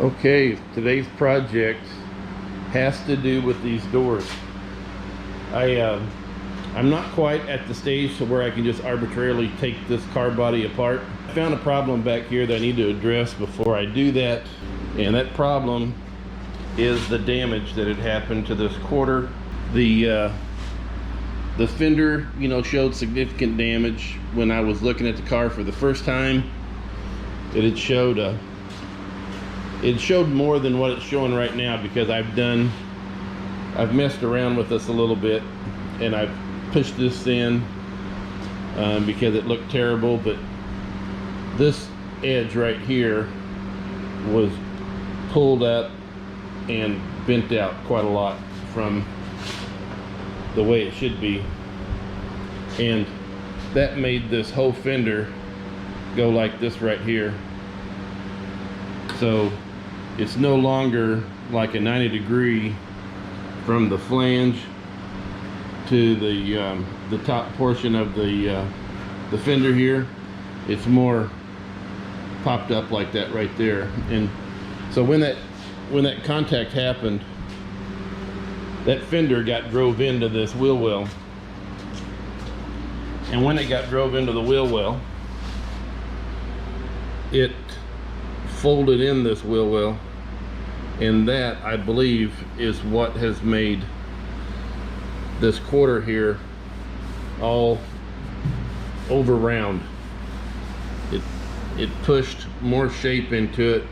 Okay, today's project has to do with these doors. I'm not quite at the stage to where I can just arbitrarily take this car body apart. I found a problem back here that I need to address before I do that, and that problem is the damage that had happened to this quarter. The fender, showed significant damage when I was looking at the car for the first time. It showed more than what it's showing right now, because I've messed around with this a little bit, and I've pushed this in because it looked terrible. But this edge right here was pulled up and bent out quite a lot from the way it should be, and that made this whole fender go like this right here. So it's no longer like a 90-degree from the flange to the top portion of the fender here. It's more popped up like that right there. And so when that contact happened, that fender got drove into this wheel well. And when it got drove into the wheel well, it folded in this wheel well, and that, I believe, is what has made this quarter here all over round. It pushed more shape into it.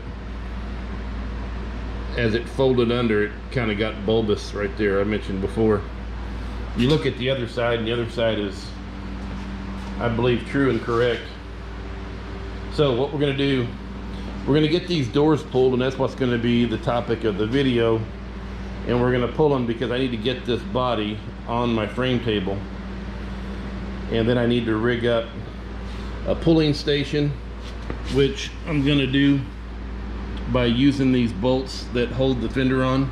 As it folded under, it kind of got bulbous right there, I mentioned before. You look at the other side, and the other side is, I believe, true and correct. So what we're going to do, we're going to get these doors pulled, and that's what's going to be the topic of the video. And we're going to pull them because I need to get this body on my frame table, and then I need to rig up a pulling station, which I'm going to do by using these bolts that hold the fender on.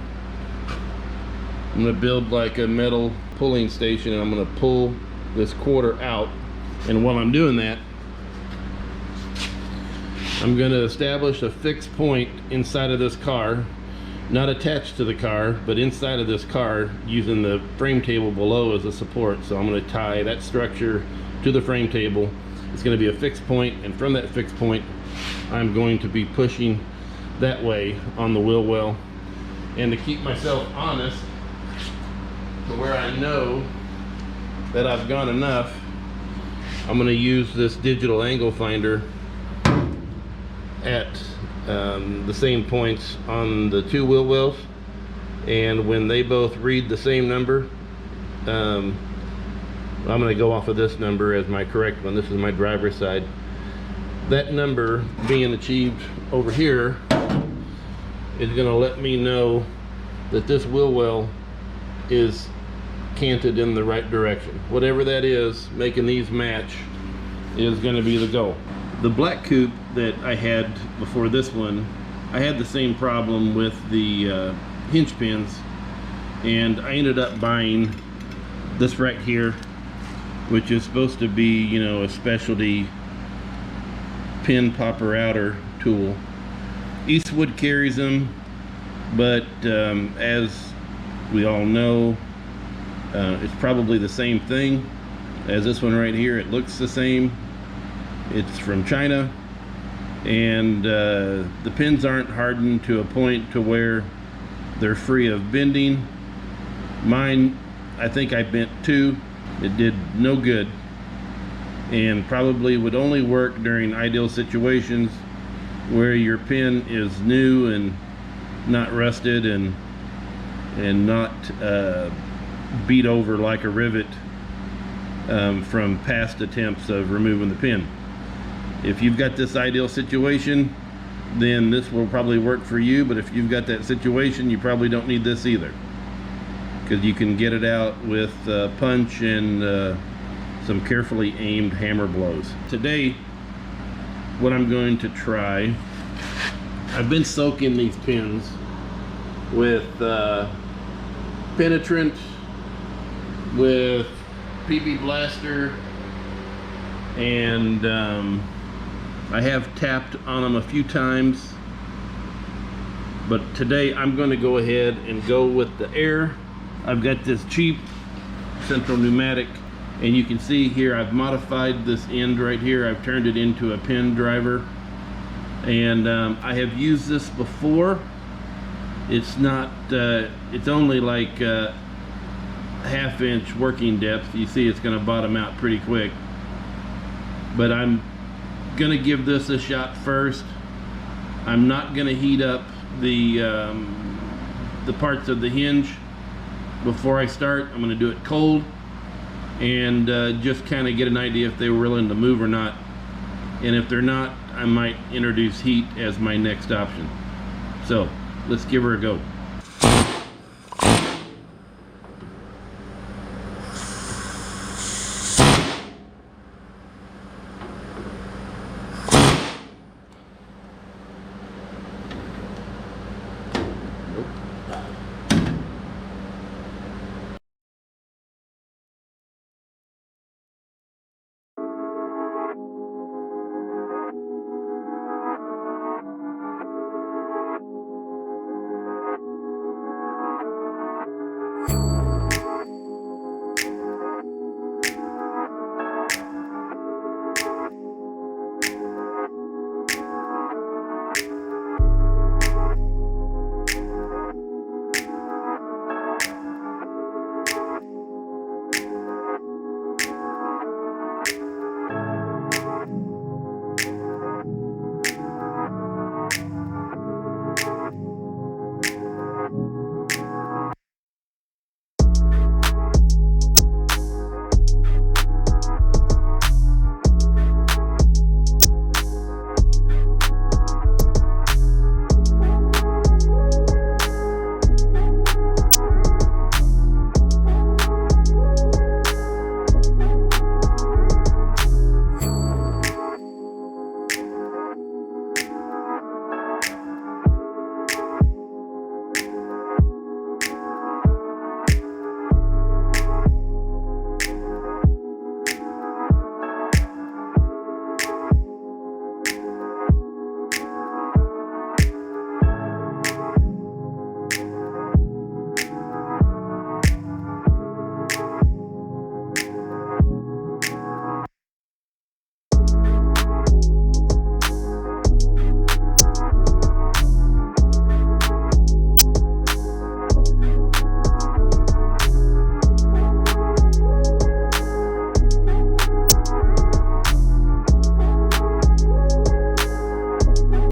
I'm going to build like a metal pulling station, and I'm going to pull this quarter out. And while I'm doing that, I'm going to establish a fixed point inside of this car, not attached to the car, but inside of this car, using the frame table below as a support. So I'm going to tie that structure to the frame table. It's going to be a fixed point, and from that fixed point, I'm going to be pushing that way on the wheel well. And to keep myself honest, to where I know that I've gone enough, I'm going to use this digital angle finder at the same points on the two wheel wells, and when they both read the same number, I'm going to go off of this number as my correct one. This is my driver's side. That number being achieved over here is going to let me know that this wheel well is canted in the right direction. Whatever that is, making these match is going to be the goal. The black coupe that I had before this one, I had the same problem with the hinge pins, and I ended up buying this right here, which is supposed to be, a specialty pin popper outer tool. Eastwood carries them, but as we all know, it's probably the same thing as this one right here. It looks the same. It's from China, and the pins aren't hardened to a point to where they're free of bending. Mine, I think I bent two. It did no good, and probably would only work during ideal situations where your pin is new and not rusted and not beat over like a rivet from past attempts of removing the pin. If you've got this ideal situation, then this will probably work for you. But if you've got that situation, you probably don't need this either, because you can get it out with punch and some carefully aimed hammer blows. Today, what I'm going to try, I've been soaking these pins with penetrant, with PB Blaster, and I have tapped on them a few times But today I'm going to go ahead and go with the air. I've got this cheap central pneumatic, and you can see here I've modified this end right here. I've turned it into a pin driver, and I have used this before. It's not it's only like half-inch working depth. You see it's going to bottom out pretty quick, but I'm gonna give this a shot first. I'm not gonna heat up the parts of the hinge before I start. I'm gonna do it cold and just kind of get an idea if they were willing to move or not, and if they're not, I might introduce heat as my next option. So let's give her a go.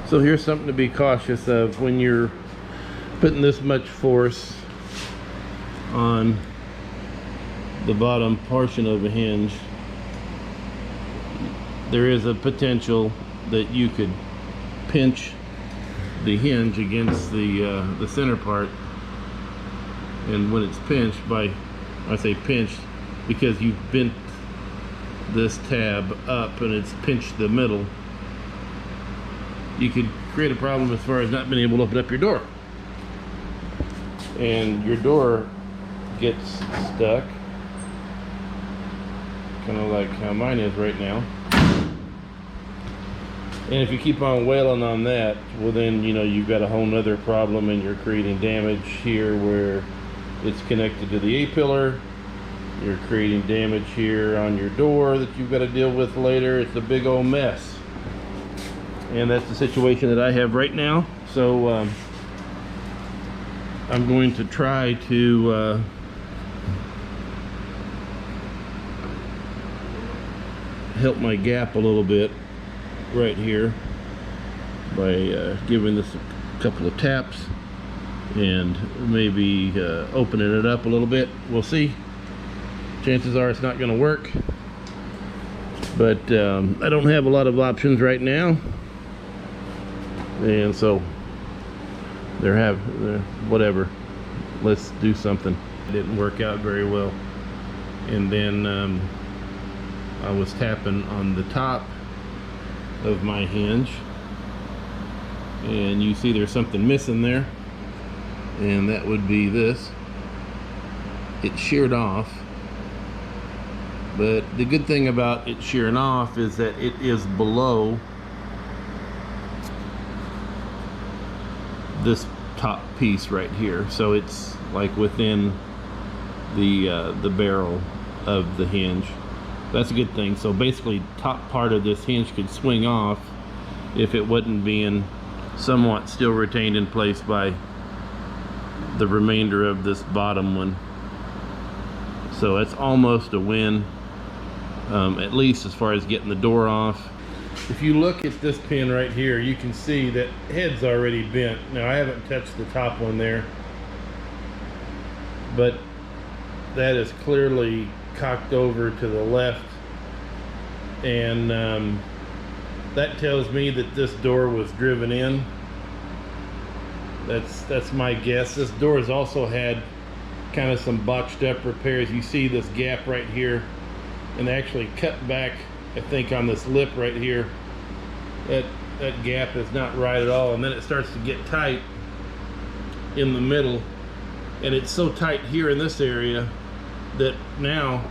So here's something to be cautious of when you're putting this much force on the bottom portion of a hinge. There is a potential that you could pinch the hinge against the center part, and when it's pinched, I say pinched because you've bent this tab up and it's pinched the middle, you could create a problem as far as not being able to open up your door, and your door gets stuck, kind of like how mine is right now. And if you keep on wailing on that, well then, you know, you've got a whole nother problem, and you're creating damage here where it's connected to the A-pillar. You're creating damage here on your door that you've got to deal with later. It's a big old mess. And that's the situation that I have right now. So I'm going to try to help my gap a little bit right here by giving this a couple of taps and maybe opening it up a little bit. We'll see. Chances are it's not going to work, but I don't have a lot of options right now, and so whatever, let's do something. It didn't work out very well, and then I was tapping on the top of my hinge, and you see there's something missing there, and that would be this. It sheared off, but the good thing about it shearing off is that it is below this top piece right here, so it's like within the barrel of the hinge. That's a good thing. So basically, top part of this hinge could swing off if it wasn't being somewhat still retained in place by the remainder of this bottom one. So it's almost a win, at least as far as getting the door off. If you look at this pin right here, you can see that head's already bent. Now I haven't touched the top one there, but that is clearly cocked over to the left, and that tells me that this door was driven in. That's my guess. This door has also had kind of some botched up repairs. You see this gap right here, and actually cut back, I think, on this lip right here. That gap is not right at all, and then it starts to get tight in the middle, and it's so tight here in this area that now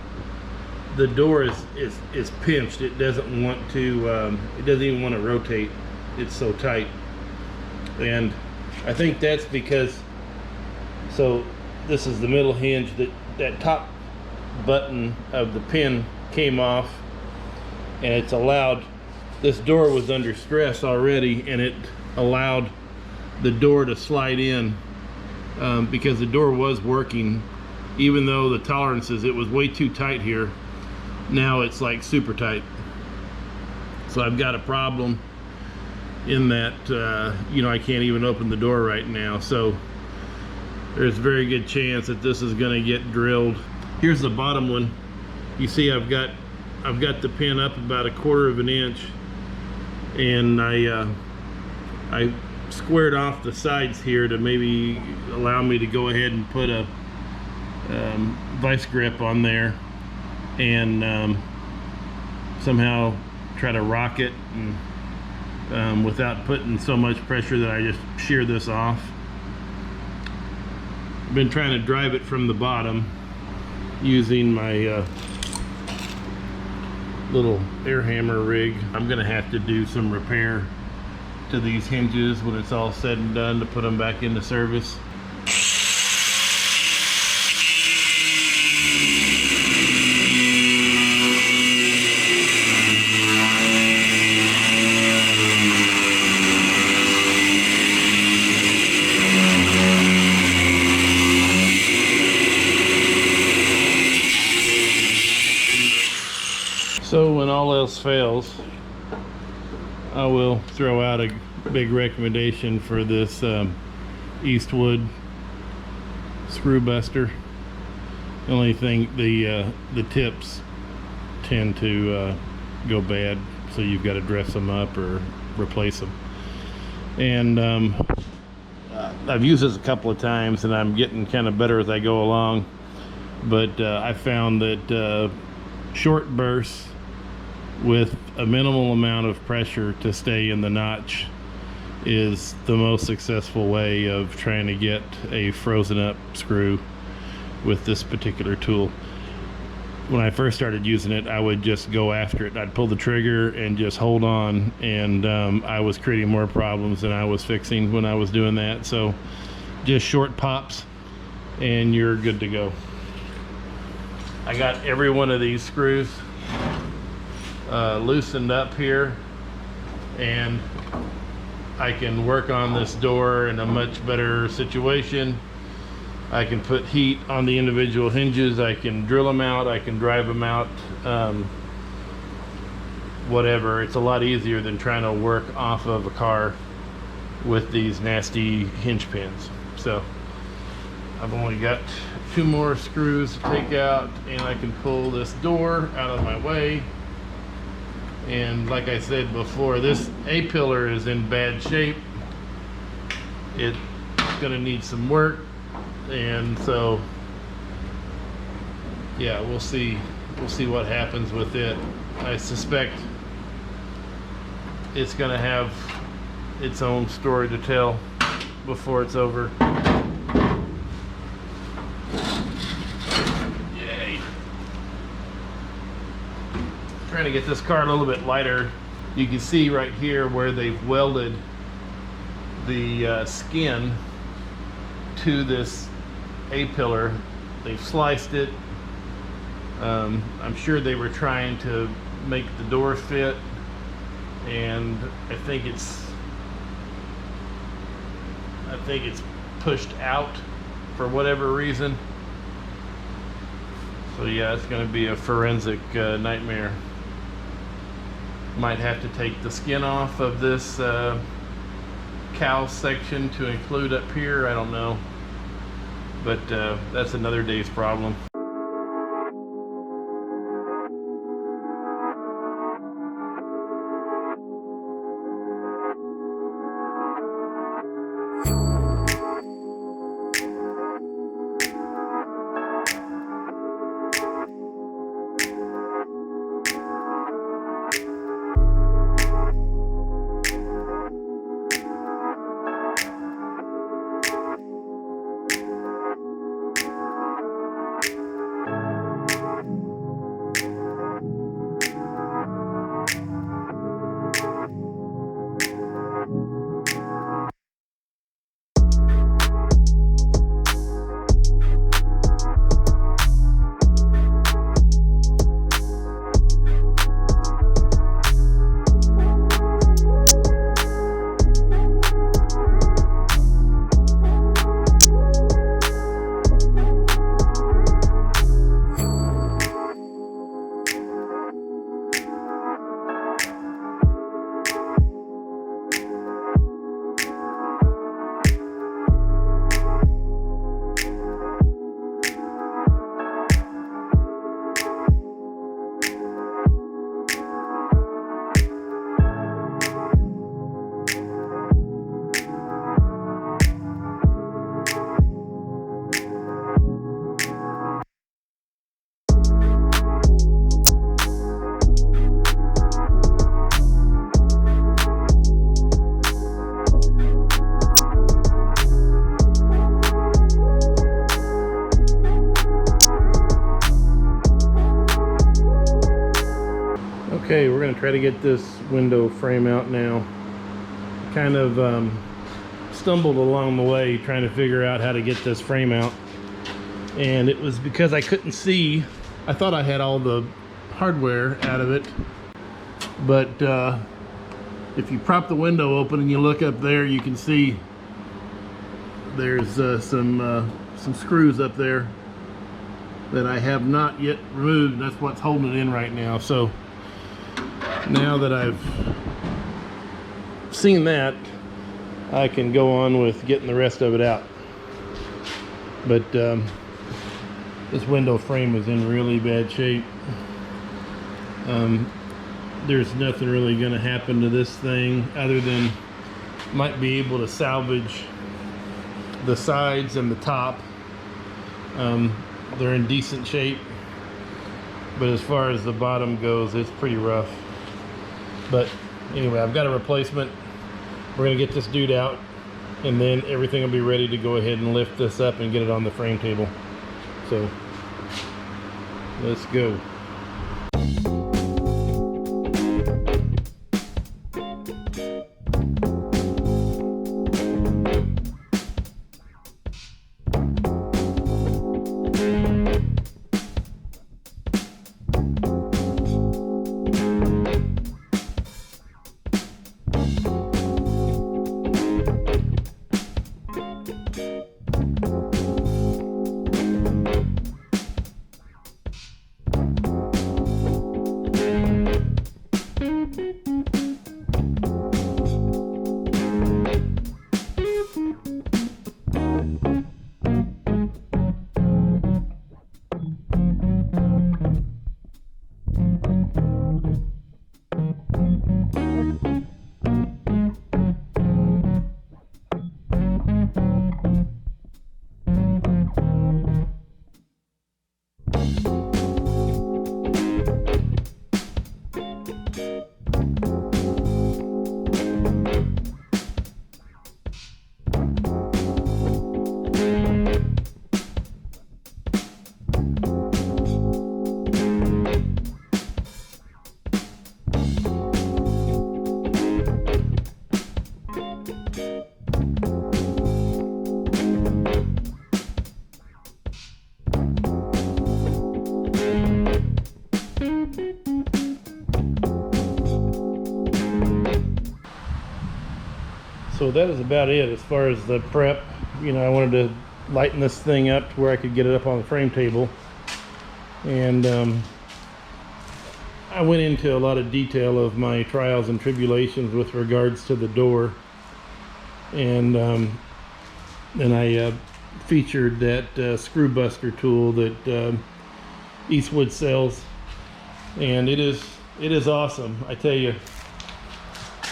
the door is pinched. It doesn't want to it doesn't even want to rotate. It's so tight. And I think that's because, so this is the middle hinge, that top button of the pin came off, and it's allowed, this door was under stress already, and it allowed the door to slide in, because the door was working, even though the tolerances, it was way too tight here. Now it's like super tight. So I've got a problem in that, you know, I can't even open the door right now. So there's a very good chance that this is going to get drilled. Here's the bottom one. You see I've got the pin up about 1/4 of an inch, and I squared off the sides here to maybe allow me to go ahead and put a vice grip on there, and somehow try to rock it, and without putting so much pressure that I just shear this off. I've been trying to drive it from the bottom using my little air hammer rig. I'm gonna have to do some repair to these hinges when it's all said and done to put them back into service. So when all else fails, I will throw out a big recommendation for this Eastwood Screw Buster. The only thing, the tips tend to go bad, so you've got to dress them up or replace them. And I've used this a couple of times, and I'm getting kind of better as I go along. But I found that short bursts with a minimal amount of pressure to stay in the notch is the most successful way of trying to get a frozen up screw with this particular tool. When I first started using it, I would just go after it. I'd pull the trigger and just hold on, and I was creating more problems than I was fixing when I was doing that. So just short pops and you're good to go. I got every one of these screws loosened up here, and I can work on this door in a much better situation. I can put heat on the individual hinges, I can drill them out, I can drive them out, whatever. It's a lot easier than trying to work off of a car with these nasty hinge pins. So I've only got 2 more screws to take out, and I can pull this door out of my way. And like I said before, this A-pillar is in bad shape. It's gonna need some work, and so yeah, we'll see what happens with it. I suspect it's gonna have its own story to tell before it's over. Trying to get this car a little bit lighter. You can see right here where they've welded the skin to this A-pillar. They've sliced it. I'm sure they were trying to make the door fit, and I think it's pushed out for whatever reason. So yeah, it's going to be a forensic nightmare. Might have to take the skin off of this cowl section to include up here. I don't know, but that's another day's problem. Okay, we're going to try to get this window frame out now. Kind of stumbled along the way trying to figure out how to get this frame out. And it was because I couldn't see. I thought I had all the hardware out of it. But if you prop the window open and you look up there, you can see there's some screws up there that I have not yet removed. That's what's holding it in right now. So now that I've seen that, I can go on with getting the rest of it out. But this window frame is in really bad shape. There's nothing really going to happen to this thing other than might be able to salvage the sides and the top. They're in decent shape, but as far as the bottom goes, it's pretty rough. But anyway, I've got a replacement. We're gonna get this dude out, and then everything will be ready to go ahead and lift this up and get it on the frame table. So let's go. So that is about it as far as the prep. You know, I wanted to lighten this thing up to where I could get it up on the frame table. And I went into a lot of detail of my trials and tribulations with regards to the door. And then I featured that Screw Buster tool that Eastwood sells. And it is awesome. I tell you,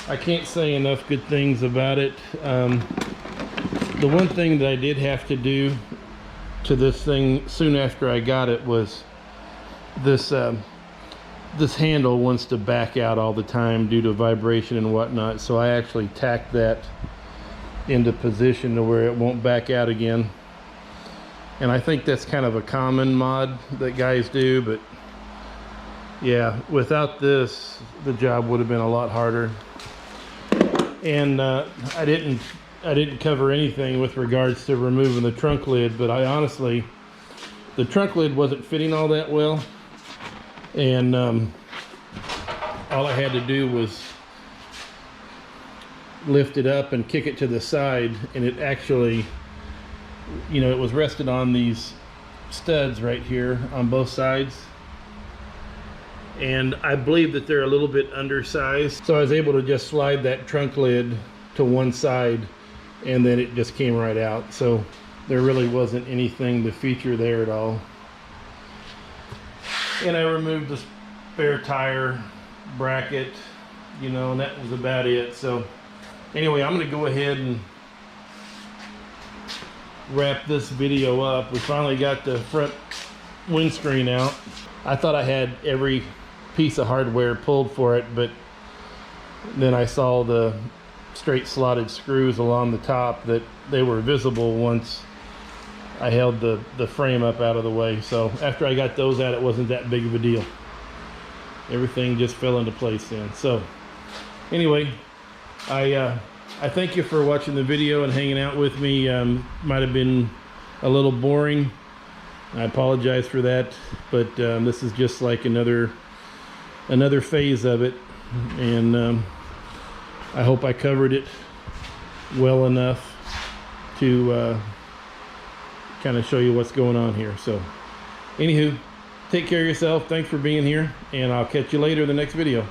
I can't say enough good things about it. The one thing that I did have to do to this thing soon after I got it was this this handle wants to back out all the time due to vibration and whatnot, so I actually tacked that into position to where it won't back out again. And I think that's kind of a common mod that guys do, but yeah, without this the job would have been a lot harder. And I didn't cover anything with regards to removing the trunk lid, but I honestly, the trunk lid wasn't fitting all that well, and all I had to do was lift it up and kick it to the side, and it actually, you know, it was rested on these studs right here on both sides, and I believe that they're a little bit undersized, so I was able to just slide that trunk lid to one side and then it just came right out. So there really wasn't anything to feature there at all. And I removed the spare tire bracket, you know, and that was about it. So anyway, I'm going to go ahead and wrap this video up. We finally got the front windscreen out. I thought I had every piece of hardware pulled for it, but then I saw the straight slotted screws along the top that they were visible once I held the frame up out of the way. So after I got those out, it wasn't that big of a deal. Everything just fell into place then. So anyway, I thank you for watching the video and hanging out with me. Might have been a little boring. I apologize for that, but this is just like another phase of it, and I hope I covered it well enough to kind of show you what's going on here. So anywho, take care of yourself. Thanks for being here, and I'll catch you later in the next video.